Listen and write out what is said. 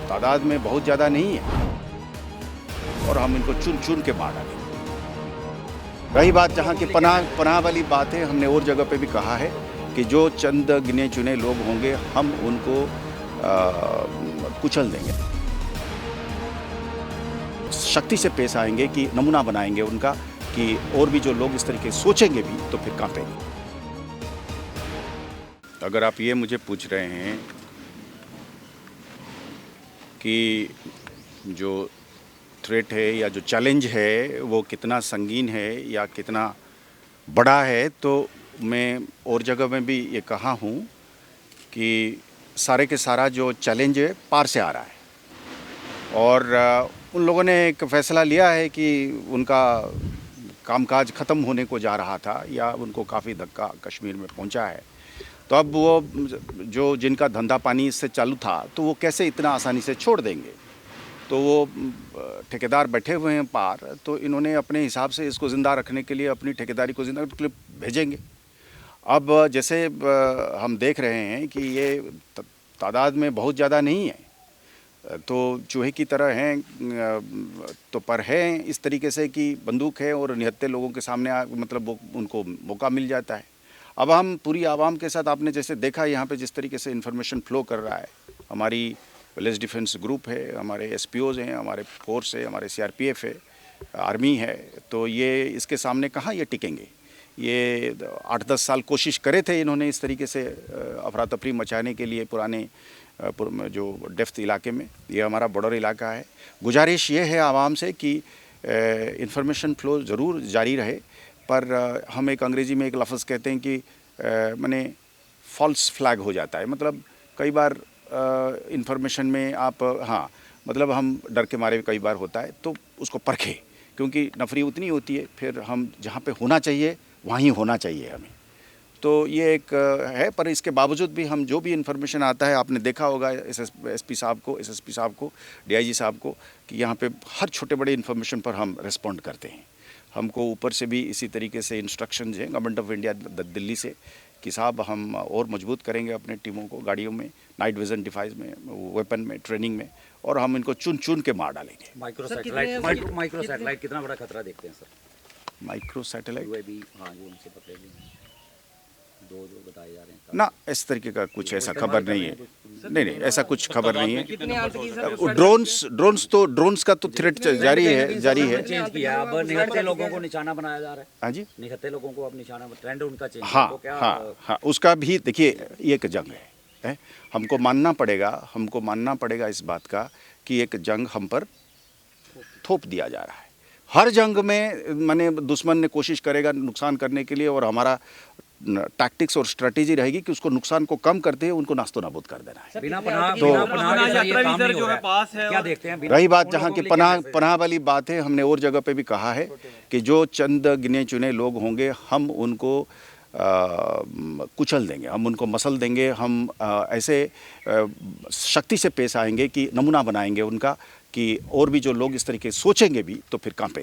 तादाद में बहुत ज़्यादा नहीं है और हम इनको चुन चुन के मार डालेंगे। रही बात जहाँ की पनाह वाली बात है, हमने और जगह पे भी कहा है कि जो चंद गिने चुने लोग होंगे हम उनको कुचल देंगे, शक्ति से पेश आएंगे कि नमूना बनाएंगे उनका कि और भी जो लोग इस तरीके सोचेंगे भी तो फिर कांपेंगे। अगर आप ये मुझे पूछ रहे हैं कि जो थ्रेट है या जो चैलेंज है वो कितना संगीन है या कितना बड़ा है, तो मैं और जगह में भी ये कहा हूँ कि सारे के सारा जो चैलेंज है पार से आ रहा है और उन लोगों ने एक फ़ैसला लिया है कि उनका कामकाज ख़त्म होने को जा रहा था या उनको काफ़ी धक्का कश्मीर में पहुंचा है, तो अब वो जो जिनका धंधा पानी इससे चालू था तो वो कैसे इतना आसानी से छोड़ देंगे। तो वो ठेकेदार बैठे हुए हैं पार, तो इन्होंने अपने हिसाब से इसको ज़िंदा रखने के लिए अपनी ठेकेदारी को ज़िंदा रखने के लिए भेजेंगे। अब जैसे हम देख रहे हैं कि ये तादाद में बहुत ज़्यादा नहीं है, तो चूहे की तरह हैं, तो पर हैं इस तरीके से कि बंदूक है और निहत्थे लोगों के सामने मतलब वो उनको मौका मिल जाता है। अब हम पूरी आवाम के साथ, आपने जैसे देखा यहाँ पे जिस तरीके से इन्फॉर्मेशन फ्लो कर रहा है, हमारी विलेज डिफेंस ग्रुप है, हमारे एसपीओज हैं, हमारे फोर्स है, हमारे सीआरपीएफ है, आर्मी है, तो ये इसके सामने कहाँ ये टिकेंगे। ये 8-10 साल कोशिश करे थे इन्होंने इस तरीके से अफरा तफरी मचाने के लिए पुराने जो डेफ्थ इलाके में। ये हमारा बॉर्डर इलाका है। गुजारिश ये है आवाम से कि इंफॉर्मेशन फ्लो ज़रूर जारी रहे, पर हम एक अंग्रेज़ी में एक लफ्ज़ कहते हैं कि माने फॉल्स फ्लैग हो जाता है। मतलब कई बार इंफॉर्मेशन में आप मतलब हम डर के मारे कई बार होता है, तो उसको परखें, क्योंकि नफरी उतनी होती है, फिर हम जहाँ पे होना चाहिए वहीं होना चाहिए हमें। तो ये एक है, पर इसके बावजूद भी हम जो भी इन्फॉर्मेशन आता है, आपने देखा होगा एसपी साहब को, एसएसपी साहब को, डीआईजी साहब को, कि यहाँ पे हर छोटे बड़े इन्फॉर्मेशन पर हम रिस्पॉन्ड करते हैं। हमको ऊपर से भी इसी तरीके से इंस्ट्रक्शंस हैं गवर्नमेंट ऑफ इंडिया दिल्ली से कि साहब हम और मजबूत करेंगे अपने टीमों को, गाड़ियों में, नाइट विजन डिवाइस में, वेपन में, ट्रेनिंग में, और हम इनको चुन चुन के मार डालेंगे। माइक्रो सैटेलाइट कितना बड़ा खतरा देखते हैं सर? माइक्रो सैटेलाइट जो उनसे पकड़े गए दो जो बताए जा रहे हैं ना, इस तरीके का कुछ ऐसा खबर नहीं है। नहीं, ऐसा कुछ खबर नहीं है। ड्रोन्स का तो थ्रेट जारी है। चेंज किया, अब निहत्थे लोगों को निशाना बनाया जा रहा है। हाँ जी, निहत्थे लोगों को अब निशाना, ट्रेंड उनका चेंज। हाँ, उसका भी देखिए, ये एक जंग है। हमको मानना पड़ेगा इस बात का कि एक जंग हम पर थोप दिया जा रहा है। हर जंग में माने दुश्मन ने कोशिश करेगा नुकसान करने के लिए, और हमारा टैक्टिक्स और स्ट्रेटेजी रहेगी कि उसको नुकसान को कम करते हुए उनको नास्तो नाबूद कर देना है। क्या देखते हैं? रही बात जहाँ की पनाह वाली बात है, हमने और जगह पे भी कहा है कि जो चंद गिने चुने लोग होंगे हम उनको कुचल देंगे, हम उनको मसल देंगे, हम ऐसे शक्ति से पेश आएंगे कि नमूना बनाएंगे उनका कि और भी जो लोग इस तरीके सोचेंगे भी तो फिर कांपेंगे।